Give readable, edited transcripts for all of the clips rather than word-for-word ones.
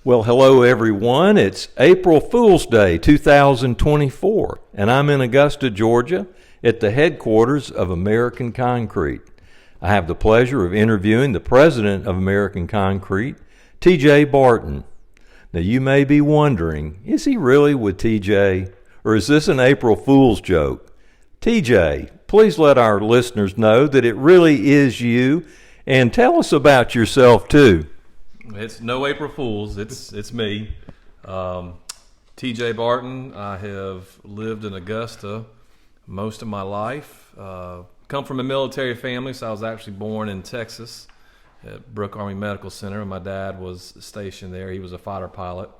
Well, hello everyone. It's April Fool's Day 2024, and I'm in Augusta, Georgia, at the headquarters of American Concrete. I have the pleasure of interviewing the president of American Concrete, TJ Barton. Now, you may be wondering, is he really with TJ, or is this an April Fool's joke? TJ, please let our listeners know that it really is you, and tell us about yourself too. It's no April Fools. It's me, TJ Barton. I have lived in Augusta most of my life. Come from a military family, so I was actually born in Texas at Brooke Army Medical Center, and my dad was stationed there. He was a fighter pilot.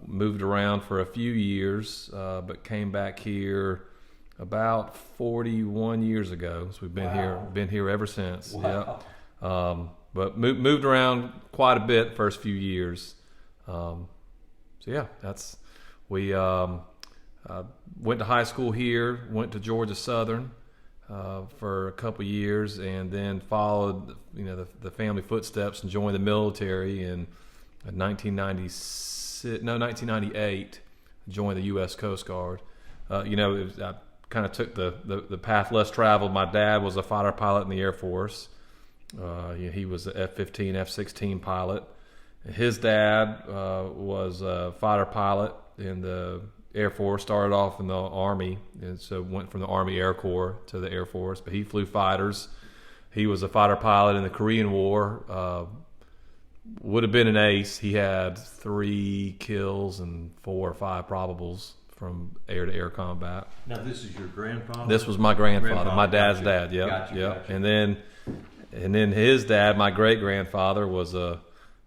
Moved around for a few years, but came back here about 41 years ago. So we've been here ever since. Wow. Yeah. But moved around quite a bit first few years. So yeah, we went to high school here, went to Georgia Southern for a couple years, and then followed the family footsteps and joined the military in 1998. Joined the U.S. Coast Guard. I kind of took the path less traveled. My dad was a fighter pilot in the Air Force. He was an F-15, F-16 pilot. His dad was a fighter pilot in the Air Force, started off in the Army, and so went from the Army Air Corps to the Air Force, but he flew fighters. He was a fighter pilot in the Korean War. Would have been an ace. He had 3 kills and 4 or 5 probables from air-to-air combat. Now, this is your grandfather? This was my grandfather, my dad's dad, yeah. Gotcha. And then his dad, my great-grandfather, was a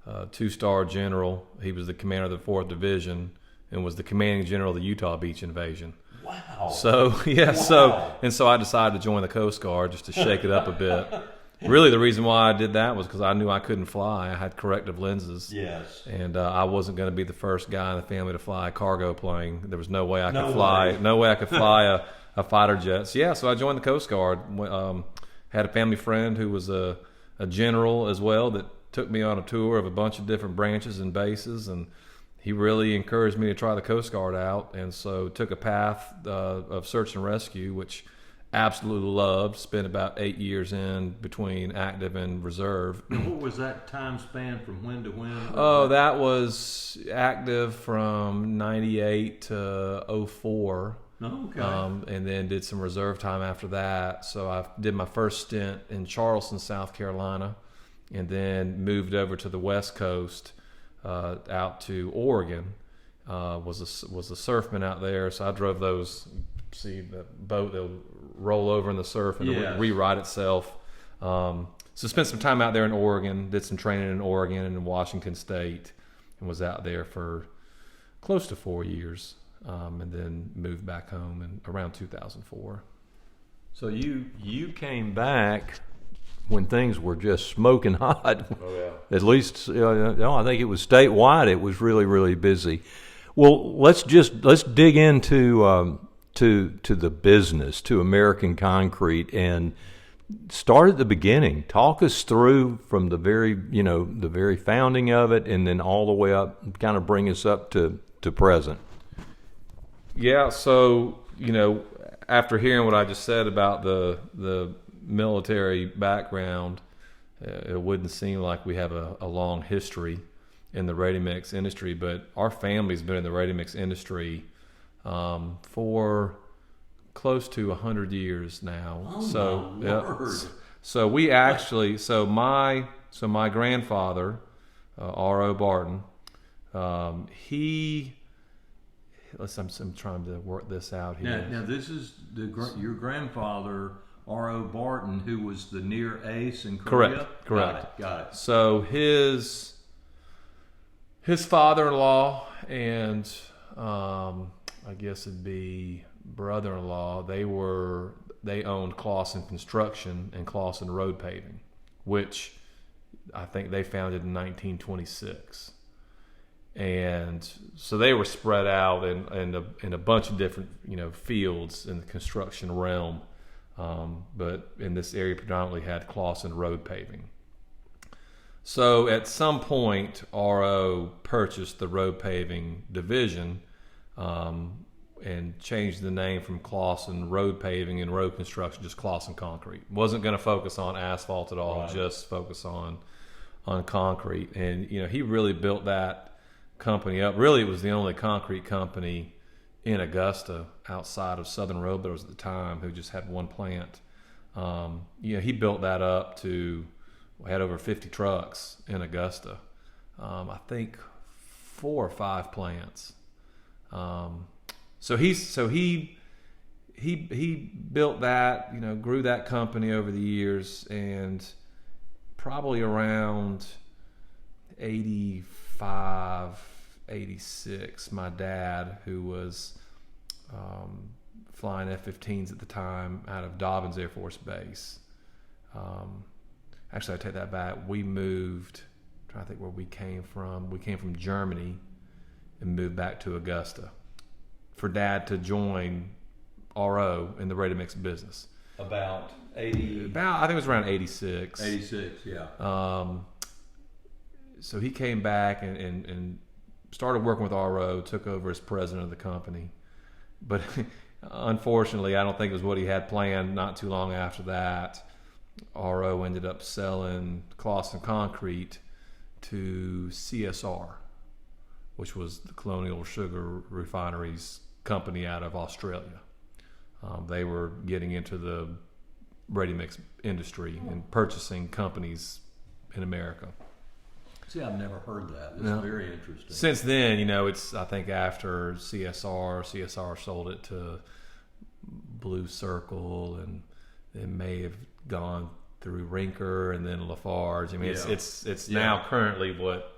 2-star general. He was the commander of the 4th Division and was the commanding general of the Utah Beach invasion. Wow. So, yeah, wow. So I decided to join the Coast Guard just to shake it up a bit. Really, the reason why I did that was because I knew I couldn't fly. I had corrective lenses. Yes. And I wasn't going to be the first guy in the family to fly a cargo plane. There was no way I could fly a fighter jet. So I joined the Coast Guard. Had a family friend who was a general as well that took me on a tour of a bunch of different branches and bases, and he really encouraged me to try the Coast Guard out, and so took a path of search and rescue, which absolutely loved. Spent about 8 years in between active and reserve. And what was that time span from when to when? Oh, that was active from 98 to 04. Oh, okay. And then did some reserve time after that. So I did my first stint in Charleston, South Carolina, and then moved over to the West Coast, out to Oregon. Was a surfman out there, so I drove those. See the boat that'll roll over in the surf and it'll rewrite itself. So spent some time out there in Oregon. Did some training in Oregon and in Washington State, and was out there for close to 4 years. And then moved back home in around 2004. So you came back when things were just smoking hot. Oh yeah. At least I think it was statewide. It was really, really busy. Well, let's dig into to the business, to American Concrete, and start at the beginning. Talk us through from the very founding of it, and then all the way up. Kind of bring us up to present. Yeah, so, after hearing what I just said about the military background, it wouldn't seem like we have a long history in the ready-mix industry, but our family's been in the ready-mix industry for close to 100 years now. Oh, my Lord. So we actually, my grandfather, R.O. Barton, I'm trying to work this out here. Now this is your grandfather, R.O. Barton, who was the near ace in Korea? Correct. Got it. So his father-in-law and I guess it'd be brother-in-law, they owned Clausen Construction and Clausen Road Paving, which I think they founded in 1926. And so they were spread out in a bunch of different fields in the construction realm, but in this area predominantly had Clausen Road Paving. So at some point, RO purchased the road paving division and changed the name from Clausen Road Paving and Road Construction, just Clausen Concrete. Wasn't going to focus on asphalt at all, just focus on concrete. And, he really built that company up. Really, it was the only concrete company in Augusta outside of Southern Road Builders at the time who just had one plant. He built that up to... We had over 50 trucks in Augusta. I think 4 or 5 plants. So he built that, grew that company over the years, and probably around 85, 86, my dad, who was flying F-15s at the time out of Dobbins Air Force Base. Actually, I take that back. We moved, I'm trying to think where we came from. We came from Germany and moved back to Augusta for Dad to join RO in the ready-mix business. About 80? I think it was around 86. 86, yeah. So he came back and started working with RO, took over as president of the company. But unfortunately, I don't think it was what he had planned. Not too long after that, RO ended up selling Clausen Concrete to CSR, which was the Colonial Sugar Refineries company out of Australia. They were getting into the ready-mix industry and purchasing companies in America. See, I've never heard that. It's very interesting. Since then, it's, I think after CSR sold it to Blue Circle, and it may have gone through Rinker and then Lafarge. I mean, it's now currently what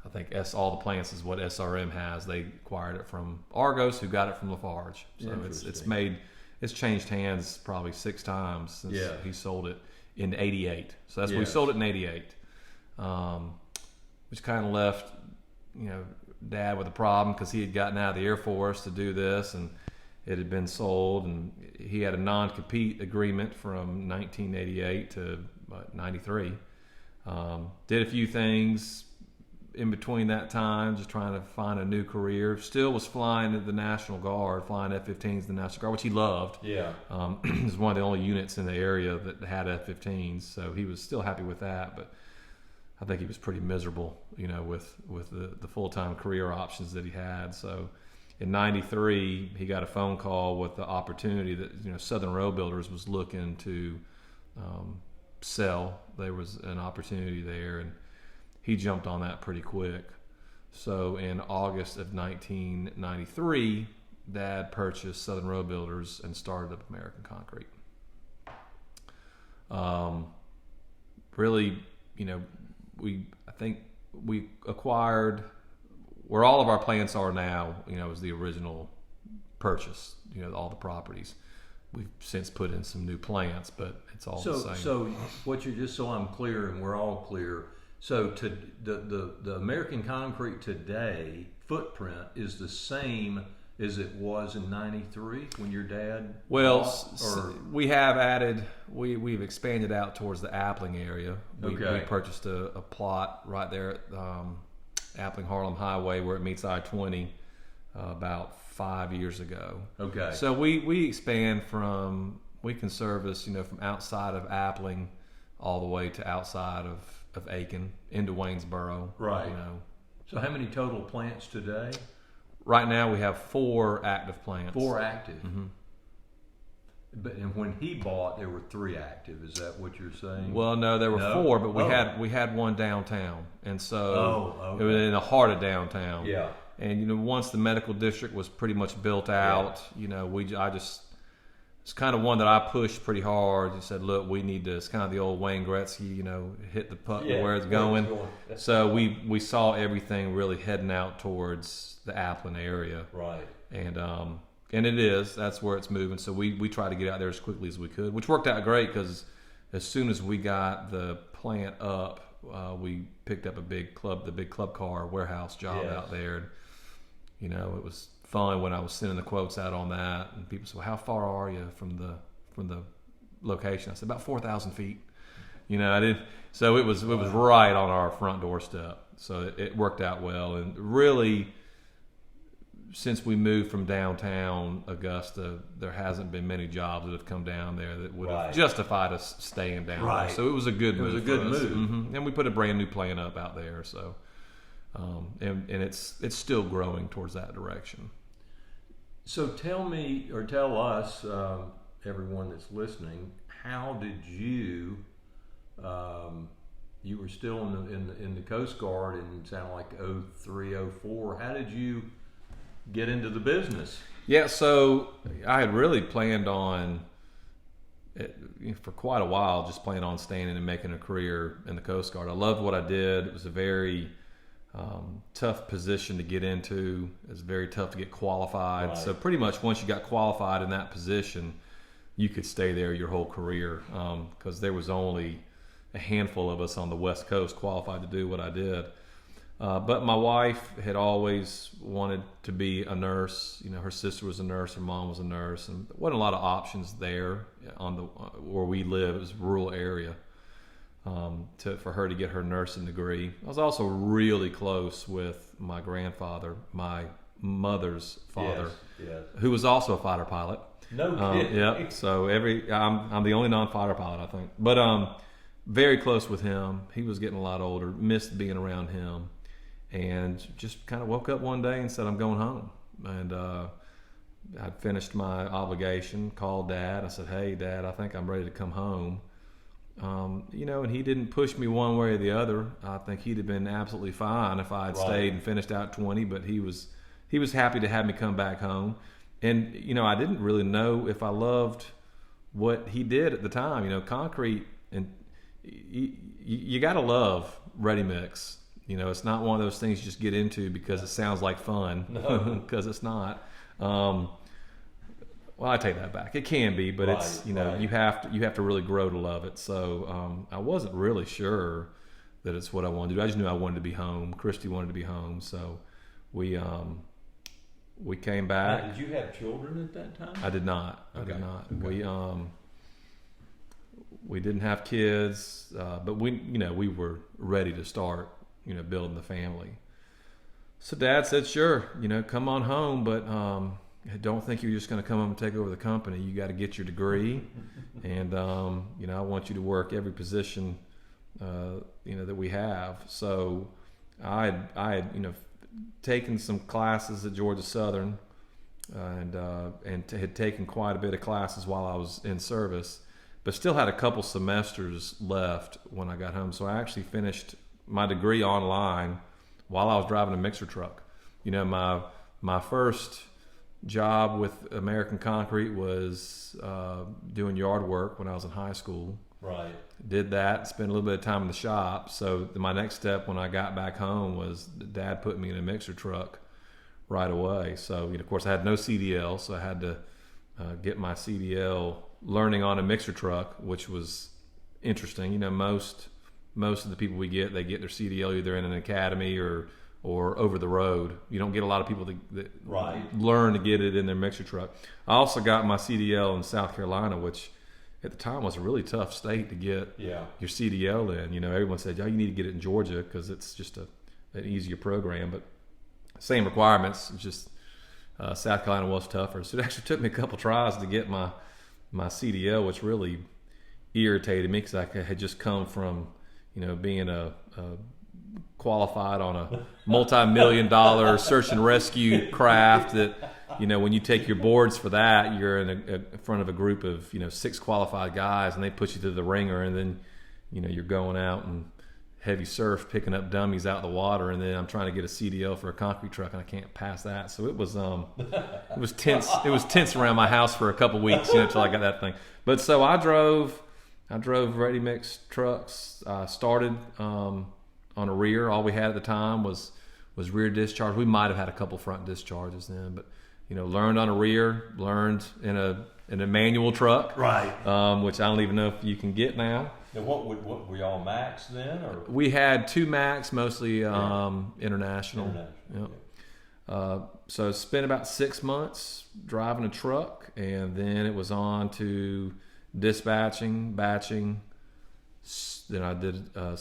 I think all the plants is what SRM has. They acquired it from Argos, who got it from Lafarge. So it's changed hands probably 6 times since he sold it in '88. So that's when we sold it in '88, which kind of left Dad with a problem because he had gotten out of the Air Force to do this, and it had been sold, and he had a non-compete agreement from 1988 to 93. Did a few things in between that time, just trying to find a new career. Still was flying at the National Guard, flying F-15s in the National Guard, which he loved. Yeah. It was one of the only units in the area that had F-15s, so he was still happy with that, but I think he was pretty miserable, with the full-time career options that he had. So in '93, he got a phone call with the opportunity that Southern Road Builders was looking to sell. There was an opportunity there, and he jumped on that pretty quick. So in August of 1993, Dad purchased Southern Road Builders and started up American Concrete. Really, I think we acquired where all of our plants are now, is the original purchase, all the properties. We've since put in some new plants, but it's all the same. So what you're just so I'm clear and we're all clear. So to the American Concrete today footprint is the same as it was in '93 when your dad we have added, we've expanded out towards the Appling area. We purchased a plot right there at Appling Harlem Highway where it meets I-20 about 5 years ago. Okay. So we expand we can service, from outside of Appling all the way to outside of Aiken into Waynesboro. Right. So how many total plants today? Right now we have 4 active plants. 4 active. Mm-hmm. And when he bought, there were 3 active. Is that what you're saying? Well, no, there were 4, but we had one downtown, and so it was in the heart of downtown. Yeah. And once the medical district was pretty much built out, it's kind of one that I pushed pretty hard and said, look, we need to. It's kind of the old Wayne Gretzky, hit the puck where it's going. So we saw everything really heading out towards the Appling area. Right. And it is. That's where it's moving. So we tried to get out there as quickly as we could, which worked out great because as soon as we got the plant up, we picked up the big club car warehouse job out there. And, it was fun when I was sending the quotes out on that, and people said, well, how far are you from the location? I said, about 4,000 feet. I didn't. So it was right on our front doorstep. So it worked out well, and really, since we moved from downtown Augusta, there hasn't been many jobs that have come down there that would have justified us staying down there. So it was a good move. It was a good move. Mm-hmm. And we put a brand new plant up out there. So, and it's still growing towards that direction. So tell me, or tell us, everyone that's listening, how did you? You were still in the Coast Guard, and it sounded like 03, 04. How did you get into the business? Yeah, so I had really planned on it for quite a while, just planned on staying in and making a career in the Coast Guard. I loved what I did. It was a very tough position to get into. It was very tough to get qualified. So pretty much once you got qualified in that position, you could stay there your whole career, because there was only a handful of us on the West Coast qualified to do what I did. But my wife had always wanted to be a nurse. Her sister was a nurse, her mom was a nurse, and there wasn't a lot of options there on the where we live. It was a rural area for her to get her nursing degree. I was also really close with my grandfather, my mother's father, who was also a fighter pilot. No kidding. Yeah. So I'm the only non-fighter pilot, I think, but very close with him. He was getting a lot older. Missed being around him. And just kind of woke up one day and said, I'm going home. And I'd finished my obligation, called Dad. I said, hey, Dad, I think I'm ready to come home. And he didn't push me one way or the other. I think he'd have been absolutely fine if I had stayed and finished out 20, but he was happy to have me come back home. And, I didn't really know if I loved what he did at the time. Concrete, and you got to love ready mix. It's not one of those things you just get into because it sounds like fun, because it's not. Well, I take that back. It can be, but it's you have to really grow to love it. So I wasn't really sure that it's what I wanted to do. I just knew I wanted to be home. Christy wanted to be home, so we came back. Now, did you have children at that time? I did not. Okay. I did not. Okay. We didn't have kids, but we were ready to start. Building the family. So Dad said, sure, come on home, but I don't think you're just going to come home and take over the company. You got to get your degree, and I want you to work every position that we have. So I had taken some classes at Georgia Southern, and had taken quite a bit of classes while I was in service, but still had a couple semesters left when I got home. So I actually finished my degree online while I was driving a mixer truck. My first job with American Concrete was doing yard work when I was in high school. Right. Did that, spent a little bit of time in the shop. So my next step when I got back home was Dad put me in a mixer truck right away. So of course I had no CDL, so I had to get my CDL learning on a mixer truck, which was interesting. Most of the people we get, they get their CDL either in an academy or over the road. You don't get a lot of people that learn to get it in their mixer truck. I also got my CDL in South Carolina, which at the time was a really tough state to get your CDL in. Everyone said, you need to get it in Georgia because it's just an easier program. But same requirements, it's just South Carolina was tougher. So it actually took me a couple tries to get my CDL, which really irritated me because I had just come from being a qualified on a multi-million-dollar search and rescue craft that, when you take your boards for that, you're in front of a group of, 6 qualified guys, and they put you through the ringer, and then, you're going out and heavy surf, picking up dummies out of the water, and then I'm trying to get a CDL for a concrete truck, and I can't pass that. So it was tense. It was tense around my house for a couple weeks, until I got that thing. But so I drove ready mix trucks. Started on a rear. All we had at the time was rear discharge. We might have had a couple front discharges then, but learned on a rear. Learned in a manual truck, right? Which I don't even know if you can get now. Now, what were y'all Max then, or we had 2 Max, mostly international. Yep. So spent about 6 months driving a truck, and then it was on to dispatching, batching, Then I did a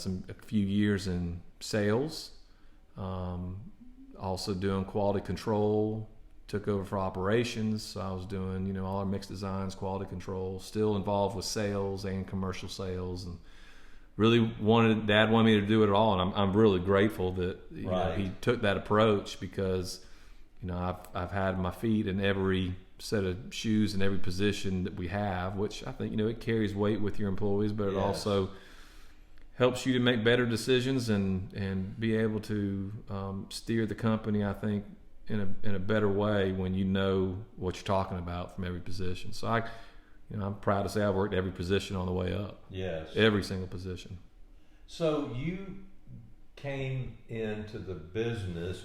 few years in sales, also doing quality control. Took over for operations, so I was doing all our mixed designs, quality control. Still involved with sales and commercial sales, and really Dad wanted me to do it all, and I'm really grateful that he took that approach, because I've had my feet in every set of shoes in every position that we have, which I think it carries weight with your employees, but it also helps you to make better decisions and be able to steer the company, I think, in a better way when you know what you're talking about from every position. So I'm proud to say I've worked every position on the way up. Yes. Every single position. So you came into the business.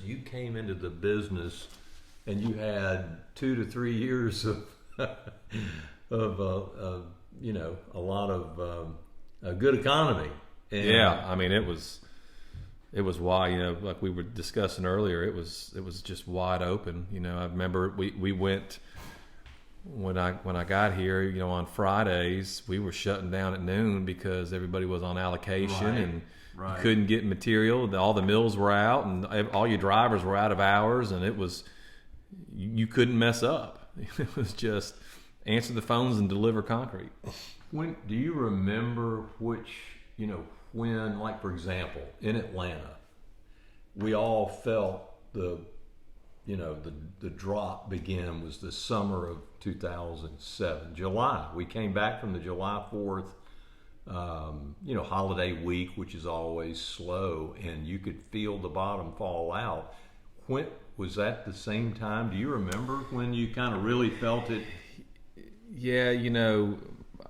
And you had 2 to 3 years of a lot of a good economy. And it was wide, like we were discussing earlier. It was just wide open. I remember we went when I got here. On Fridays we were shutting down at noon because everybody was on allocation and you couldn't get material. All the mills were out and all your drivers were out of hours, and it was you couldn't mess up. It was just answer the phones and deliver concrete. When do you remember when, like, for example, in Atlanta, we all felt the drop began was the summer of 2007, July. We came back from the July 4th, holiday week, which is always slow, and you could feel the bottom fall out. When was that the same time? Do you remember when you kind of really felt it? Yeah,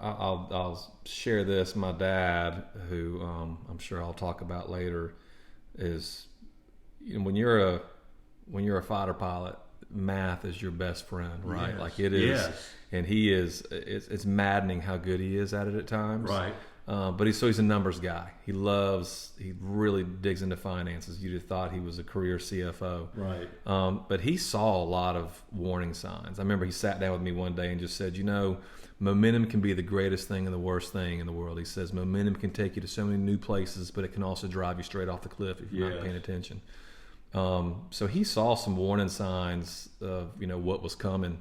I'll share this. My dad, who I'm sure I'll talk about later, is when you're a fighter pilot, math is your best friend, right? Yes. Like it is, yes. And he is. It's maddening how good he is at it at times, right? But he's a numbers guy. He really digs into finances. You'd have thought he was a career CFO, right? But he saw a lot of warning signs. I remember he sat down with me one day and just said, momentum can be the greatest thing and the worst thing in the world. He says momentum can take you to so many new places, but it can also drive you straight off the cliff if you're not paying attention. So he saw some warning signs of what was coming,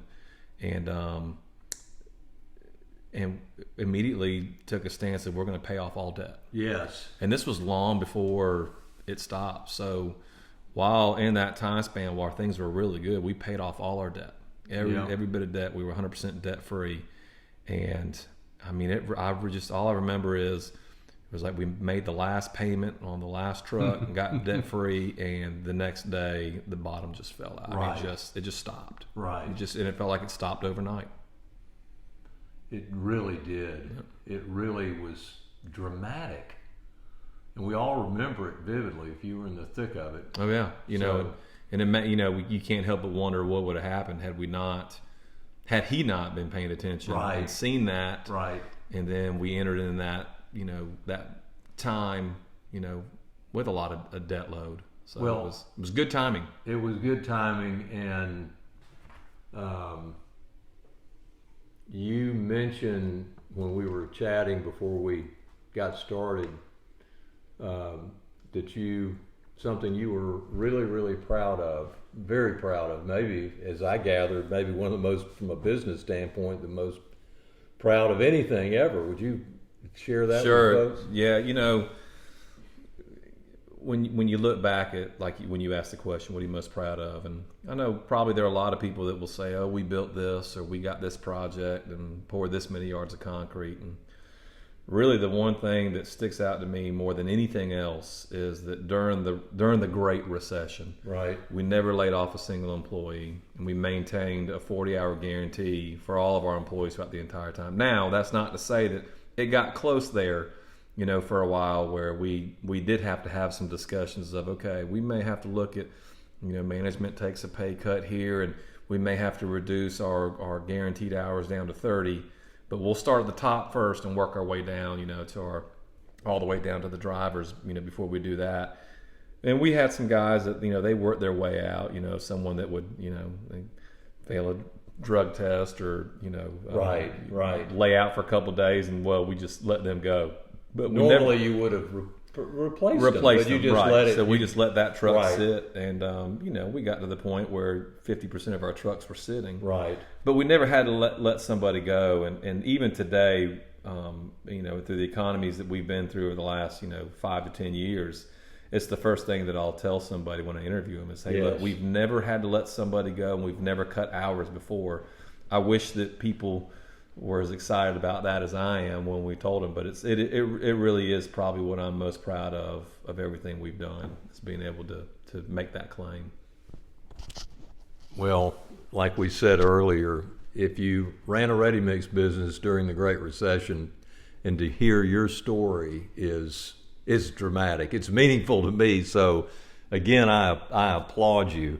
and immediately took a stance that we're going to pay off all debt. Yes. And this was long before it stopped. So while in that time span, while things were really good, we paid off all our debt, every bit of debt. We were 100% debt free. And all I remember is it was like we made the last payment on the last truck and got debt free, and the next day the bottom just fell out. Right. It just stopped. Right. And it felt like it stopped overnight. It really did. Yep. It really was dramatic, and we all remember it vividly. If you were in the thick of it. Oh yeah, you can't help but wonder what would have happened had he not been paying attention and seen that, right? And then we entered in that, that time, with a lot of debt load. So it was good timing. It was good timing, and you mentioned when we were chatting before we got started that something you were really, really proud of, very proud of, maybe, as I gathered, maybe one of the most, from a business standpoint, the most proud of anything ever. Would you share that with folks? Yeah, when you look back at, like, when you ask the question, what are you most proud of? And I know probably there are a lot of people that will say, oh, we built this, or we got this project and poured this many yards of concrete. And really the one thing that sticks out to me more than anything else is that during the Great Recession, right, we never laid off a single employee, and we maintained a 40-hour guarantee for all of our employees throughout the entire time. Now, that's not to say that it got close there, for a while, where we did have to have some discussions of, okay, we may have to look at, management takes a pay cut here, and we may have to reduce our guaranteed hours down to 30, but we'll start at the top first and work our way down, to all the way down to the drivers, before we do that. And we had some guys that, they worked their way out, someone that would, they fail a drug test or, right. lay out for a couple of days, and we just let them go. But normally you would have replaced them, but you them, just right. let it. So we just let that truck Right. sit, and we got to the point where 50% of our trucks were sitting. Right. But we never had to let somebody go, and even today, through the economies that we've been through over the last 5 to 10 years, it's the first thing that I'll tell somebody when I interview them is, hey, Yes. look, we've never had to let somebody go, and we've never cut hours before. I wish that people were as excited about that as I am when we told them, but it really is probably what I'm most proud of everything we've done, is being able to make that claim. Well, like we said earlier, if you ran a ready-mix business during the Great Recession, and to hear your story is dramatic. It's meaningful to me. So, again, I applaud you.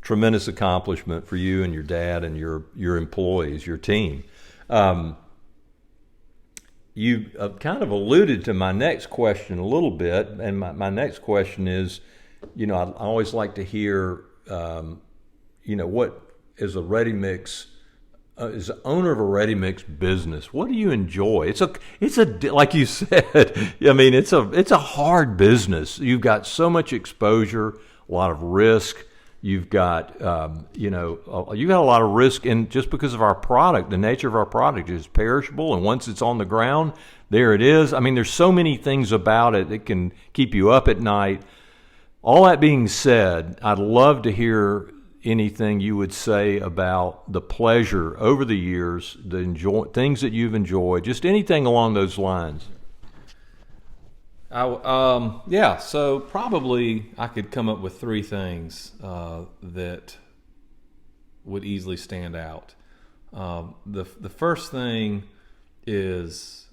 Tremendous accomplishment for you and your dad and your employees, your team. You kind of alluded to my next question a little bit, and my next question is, I always like to hear, what is a ready-mix, as the owner of a ready-mix business, what do you enjoy? It's a like you said, I mean, it's a hard business. You've got so much exposure, a lot of risk. You've got, you've got a lot of risk in just because of our product. The nature of our product is perishable, and once it's on the ground, there it is. I mean, there's so many things about it that can keep you up at night. All that being said, I'd love to hear anything you would say about the pleasure over the years, things that you've enjoyed, just anything along those lines. So probably I could come up with 3 things that would easily stand out. The first thing is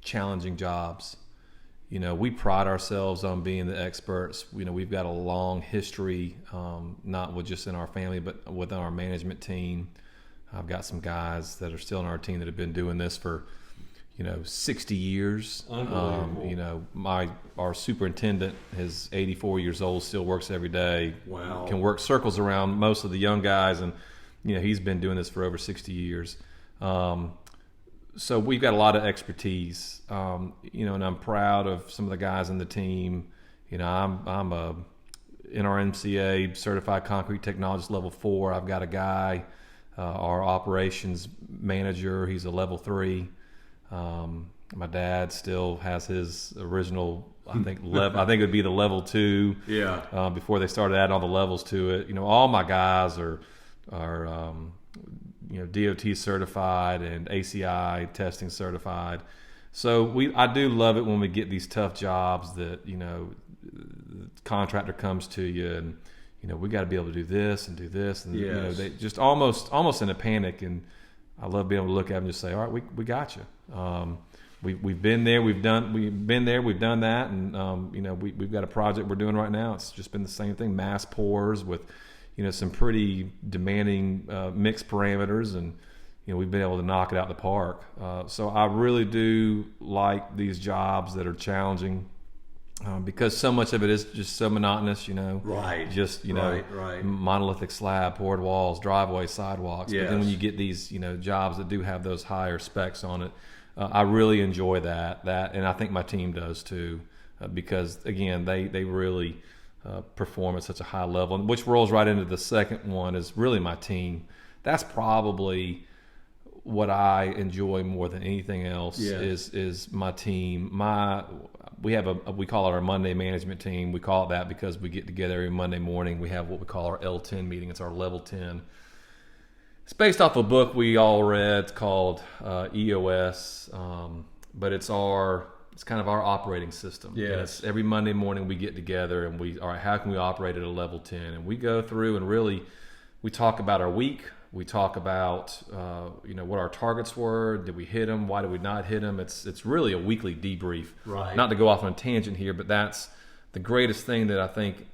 challenging jobs. We pride ourselves on being the experts. We've got a long history, not with just in our family, but within our management team. I've got some guys that are still in our team that have been doing this for 60 years. Unbelievable. Our superintendent is 84 years old, still works every day. Wow. Can work circles around most of the young guys, and he's been doing this for over 60 years. So we've got a lot of expertise, and I'm proud of some of the guys in the team. I'm a NRMCA certified concrete technologist level 4. I've got a guy, our operations manager, he's a level 3. My dad still has his original, I think it would be the level 2. Yeah. Before they started adding all the levels to it, all my guys are DOT certified and ACI testing certified. So I do love it when we get these tough jobs that the contractor comes to you and we got to be able to do this and do this, and yes. They just almost in a panic, and I love being able to look at them and just say, all right, we got you. We've been there, we've done that, and we've got a project we're doing right now. It's just been the same thing, mass pours with some pretty demanding mixed parameters, and we've been able to knock it out the park. So I really do like these jobs that are challenging, because so much of it is just so monotonous. Right. Just right. monolithic slab, poured walls, driveways, sidewalks. Yes. But then when you get these jobs that do have those higher specs on it, I really enjoy that, and I think my team does too, because again they really perform at such a high level, which rolls right into the second one, is really my team. That's probably what I enjoy more than anything else. Yes. is my team. We call it our Monday management team. We call it that because we get together every Monday morning. We have what we call our L10 meeting. It's our level 10. It's based off a book we all read. It's called EOS, but it's kind of our operating system. Yes. And every Monday morning we get together and all right, how can we operate at a level 10? And we go through and really we talk about our week. We talk about what our targets were. Did we hit them? Why did we not hit them? It's really a weekly debrief. Right. Not to go off on a tangent here, but that's the greatest thing that I think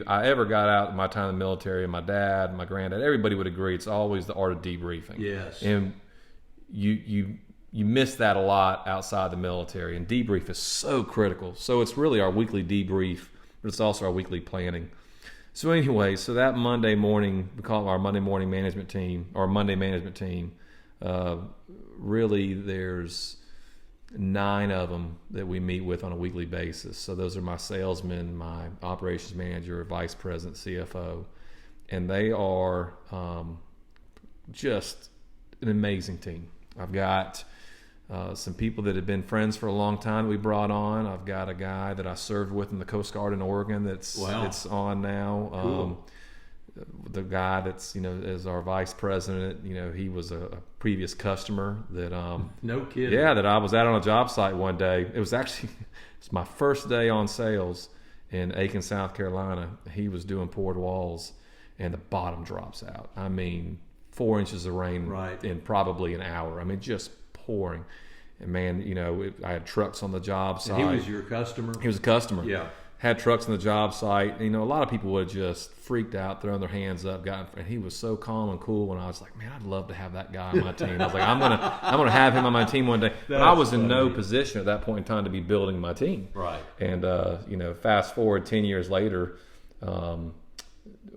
I ever got out of my time in the military. And my dad, my granddad, everybody would agree. It's always the art of debriefing. Yes. And you miss that a lot outside the military, and debrief is so critical. So it's really our weekly debrief, but it's also our weekly planning. So anyway, that Monday morning, we call it our Monday morning management team, or Monday management team. Really, there's 9 of them that we meet with on a weekly basis. So those are my salesmen, my operations manager, vice president, CFO, and they are just an amazing team. I've got some people that have been friends for a long time we brought on. I've got a guy that I served with in the Coast Guard in Oregon that's on now. Cool. The guy that's, as our vice president, he was a previous customer that no kidding. Yeah, that I was out on a job site one day. It was my first day on sales in Aiken, South Carolina. He was doing poured walls and the bottom drops out. I mean, 4 inches of rain in probably an hour. I mean, just pouring. And man, I had trucks on the job site. And he was your customer? He was a customer. Yeah. Had trucks on the job site. A lot of people would have just freaked out, thrown their hands up, and he was so calm and cool. When I was like, man, I'd love to have that guy on my team. I was like, I'm gonna have him on my team one day. But I was in no position at that point in time to be building my team. Right. And fast forward 10 years later,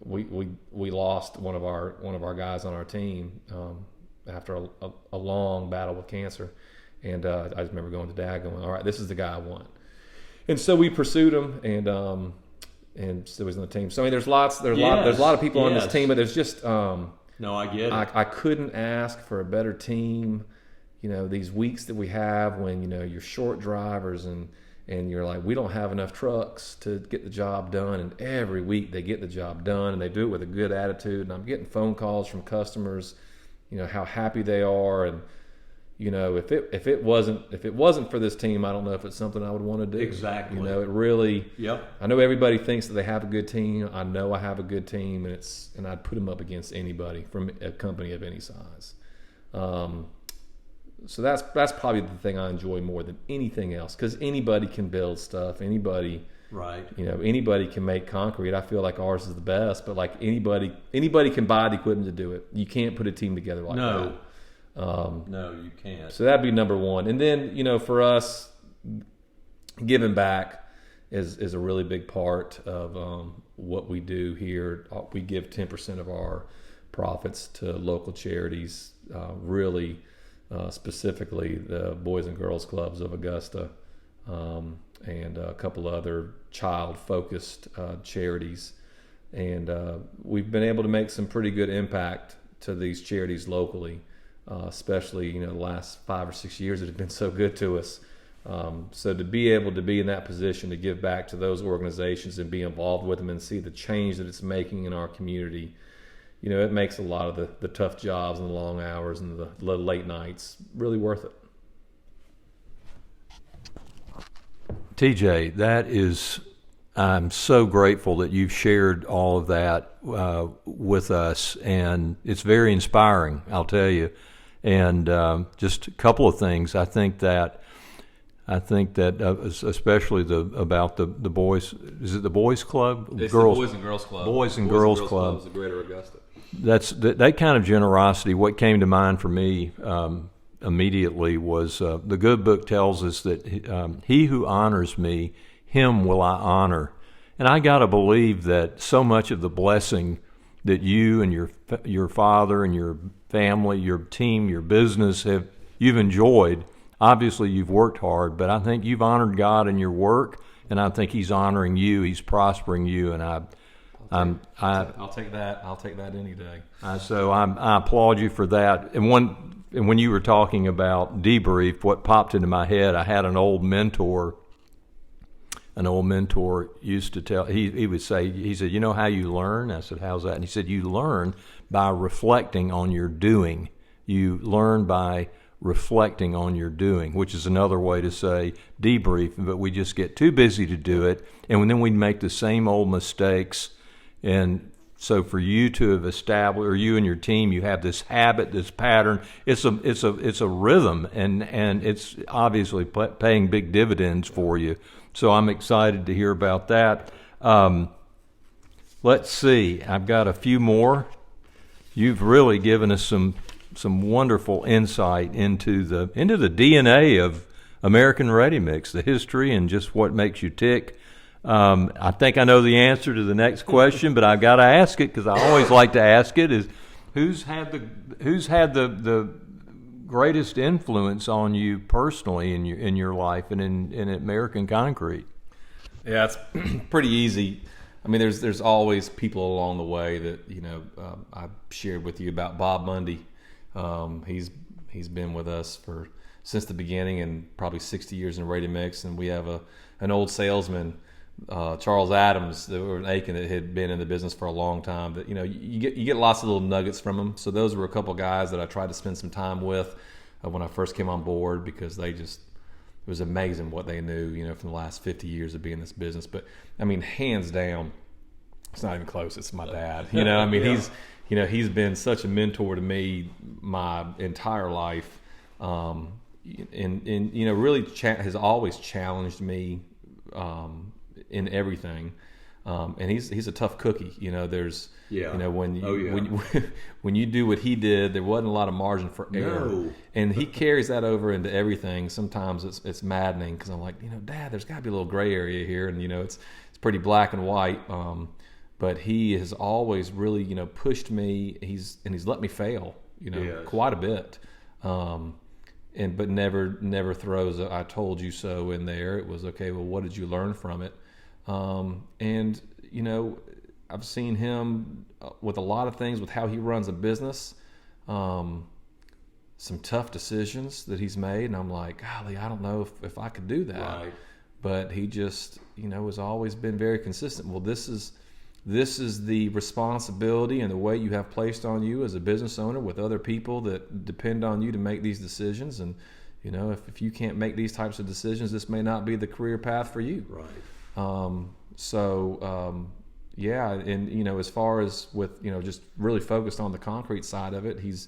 we lost one of our guys on our team after a long battle with cancer. And I just remember going to Dad, going, all right, this is the guy I want. And so we pursued him, and so he was on the team. So I mean, there's a lot of people on this team, but there's just no, I get it. I couldn't ask for a better team. These weeks that we have when you're short drivers and you're like, we don't have enough trucks to get the job done, and every week they get the job done and they do it with a good attitude. And I'm getting phone calls from customers, how happy they are, and if it wasn't for this team, I don't know if it's something I would want to do. Exactly. It really. Yep. I know everybody thinks that they have a good team. I know I have a good team, and I'd put them up against anybody from a company of any size. So that's probably the thing I enjoy more than anything else, because anybody can build stuff. Anybody. Right. Anybody can make concrete. I feel like ours is the best, but like anybody can buy the equipment to do it. You can't put a team together like that. No, you can't. So that'd be number one. And then, for us, giving back is a really big part of what we do here. We give 10% of our profits to local charities, really specifically the Boys and Girls Clubs of Augusta, and a couple other child-focused charities. And we've been able to make some pretty good impact to these charities locally. Especially the last 5 or 6 years that have been so good to us. So to be able to be in that position to give back to those organizations and be involved with them and see the change that it's making in our community, it makes a lot of the tough jobs and the long hours and the late nights really worth it. TJ, I'm so grateful that you've shared all of that with us, and it's very inspiring, I'll tell you. And just a couple of things. I think that especially about the boys. Is it the boys club? It's the Boys and Girls Club. Boys and Girls Club. Is the Greater Augusta. That kind of generosity. What came to mind for me immediately was the good book tells us that he who honors me, him will I honor. And I got to believe that so much of the blessing that you and your father and your family, your team, your business you've enjoyed. Obviously, you've worked hard, but I think you've honored God in your work, and I think He's honoring you. He's prospering you, and I'll take that. I'll take that any day. So I applaud you for that. And when you were talking about debrief, what popped into my head, I had an old mentor used to tell, he would say, he said, how you learn? I said, how's that? And he said, you learn by reflecting on your doing. You learn by reflecting on your doing, which is another way to say debrief, but we just get too busy to do it, and then we make the same old mistakes. And so for you to have established, or you and your team, you have this habit, this pattern. It's a rhythm, and it's obviously paying big dividends for you. So I'm excited to hear about that. Let's see. I've got a few more. You've really given us some wonderful insight into the DNA of American Ready Mix, the history, and just what makes you tick. I think I know the answer to the next question, but I've got to ask it because I always like to ask it: is who's had the greatest influence on you personally in your life and in American Concrete? Yeah, it's pretty easy. I mean, there's always people along the way that I shared with you about Bob Mundy. He's been with us since the beginning, and probably 60 years in ready mix. And we have an old salesman, Charles Adams, or Aiken, that had been in the business for a long time. That you get lots of little nuggets from him. So those were a couple guys that I tried to spend some time with when I first came on board, because it was amazing what they knew, from the last 50 years of being in this business. But I mean, hands down, it's not even close. It's my dad. I mean, yeah. He's been such a mentor to me my entire life, and really has always challenged me in everything. And he's a tough cookie. When you do what he did, there wasn't a lot of margin for error. No. And he carries that over into everything. Sometimes it's maddening, because I'm like, Dad, there's got to be a little gray area here, and it's pretty black and white. But he has always really pushed me. He's let me fail Yes. quite a bit. But never throws a "I told you so" in there. It was okay. Well, what did you learn from it? I've seen him with a lot of things, with how he runs a business, some tough decisions that he's made, and I'm like, golly, I don't know if I could do that. Right. But he just, has always been very consistent. Well, this is the responsibility and the weight you have placed on you as a business owner, with other people that depend on you to make these decisions. And, if you can't make these types of decisions, this may not be the career path for you. Right. Yeah, and as far as with just really focused on the concrete side of it, he's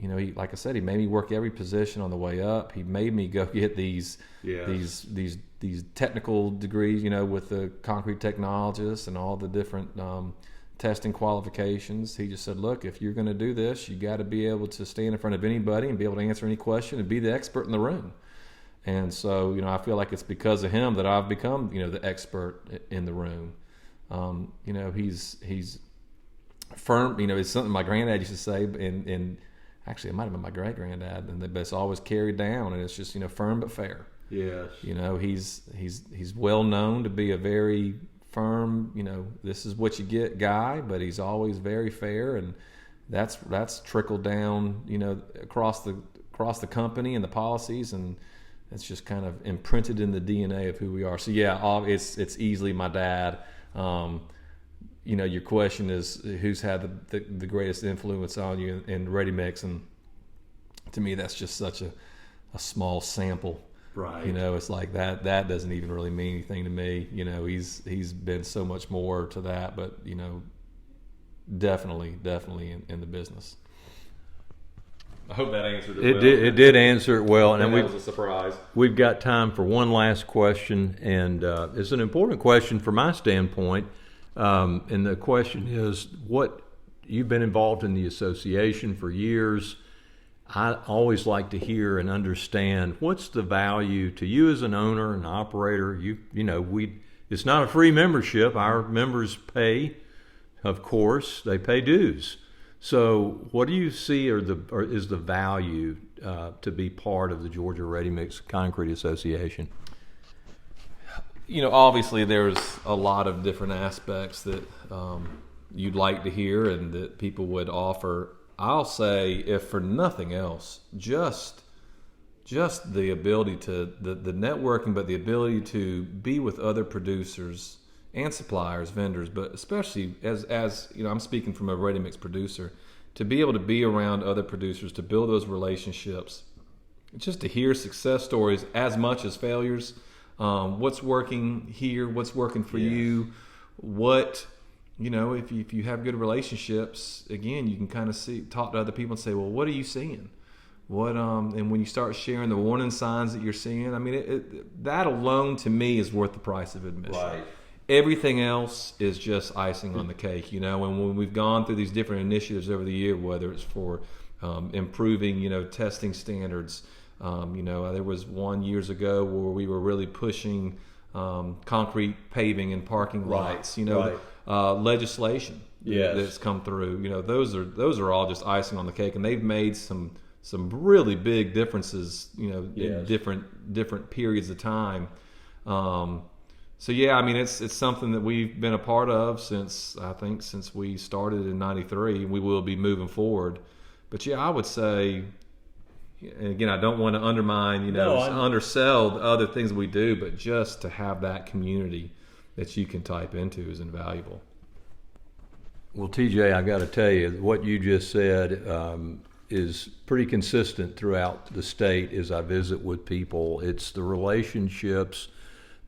he, like I said, he made me work every position on the way up. He made me go get these technical degrees, with the concrete technologists and all the different testing qualifications. He just said, look, if you're going to do this, you got to be able to stand in front of anybody and be able to answer any question and be the expert in the room. And so, I feel like it's because of him that I've become, the expert in the room. He's firm. It's something my granddad used to say, and actually it might have been my great granddad, and it's always carried down. And it's just firm but fair. Yes. He's well known to be a very firm. This is what you get guy, but he's always very fair, and that's trickled down. Across the company and the policies, and it's just kind of imprinted in the DNA of who we are. So yeah, it's easily my dad. Your question is who's had the greatest influence on you in ready mix, and to me that's just such a small sample. Right. It's like that doesn't even really mean anything to me. He's been so much more to that, but definitely in the business. I hope that answered it well. It did answer it well, and that was a surprise. We've got time for one last question, and it's an important question from my standpoint. And the question is, what you've been involved in the association for years. I always like to hear and understand what's the value to you as an owner and operator. It's not a free membership. Our members pay, of course, they pay dues. So what do you see is the value to be part of the Georgia Ready Mix Concrete Association? Obviously there's a lot of different aspects that you'd like to hear and that people would offer. I'll say, if for nothing else, just the ability to the networking, but the ability to be with other producers and suppliers, vendors, but especially as I'm speaking from a ready mix producer, to be able to be around other producers, to build those relationships, just to hear success stories as much as failures. What's working here? What's working for you? What, if you have good relationships, again, you can kind of talk to other people and say, well, what are you seeing? And when you start sharing the warning signs that you're seeing, I mean, that alone to me is worth the price of admission. Right. Everything else is just icing on the cake, and when we've gone through these different initiatives over the year, whether it's for improving, testing standards, there was one years ago where we were really pushing concrete paving and parking lights, legislation that's come through. Those are all just icing on the cake, and they've made some some really big differences, in Yes. different periods of time. So yeah, I mean, it's something that we've been a part of since we started in '93. We will be moving forward. But yeah, I would say, and again, I don't want to undermine, undersell the other things we do, but just to have that community that you can type into is invaluable. Well, TJ, I got to tell you, what you just said is pretty consistent throughout the state as I visit with people. It's the relationships,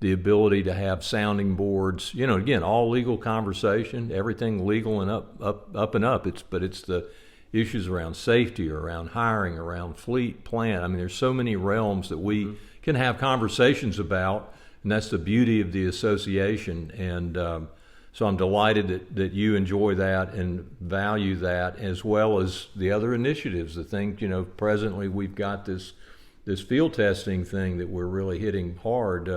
the ability to have sounding boards. Again, all legal conversation, everything legal and up and up. It's the issues around safety, around hiring, around fleet plan. I mean, there's so many realms that we can have conversations about, and that's the beauty of the association. And so I'm delighted that you enjoy that and value that, as well as the other initiatives. The thing, presently we've got this field testing thing that we're really hitting hard.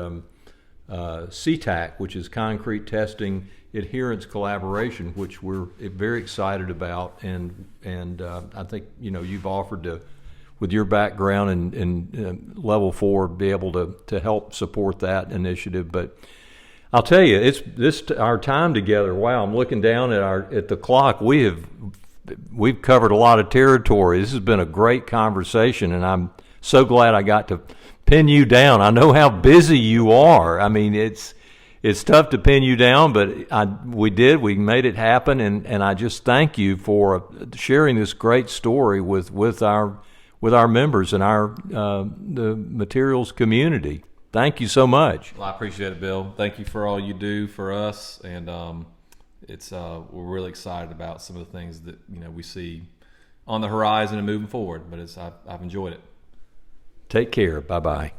CTAC, which is Concrete Testing Adherence Collaboration, which we're very excited about, and I think you've offered to, with your background in Level 4, be able to help support that initiative. But I'll tell you, it's our time together. Wow, I'm looking down at the clock. We've covered a lot of territory. This has been a great conversation, and I'm so glad I got to pin you down. I know how busy you are. I mean, it's tough to pin you down, but we made it happen, and I just thank you for sharing this great story with our members and the materials community. Thank you so much. Well, I appreciate it, Bill. Thank you for all you do for us, and we're really excited about some of the things that we see on the horizon and moving forward. But I've enjoyed it. Take care. Bye-bye.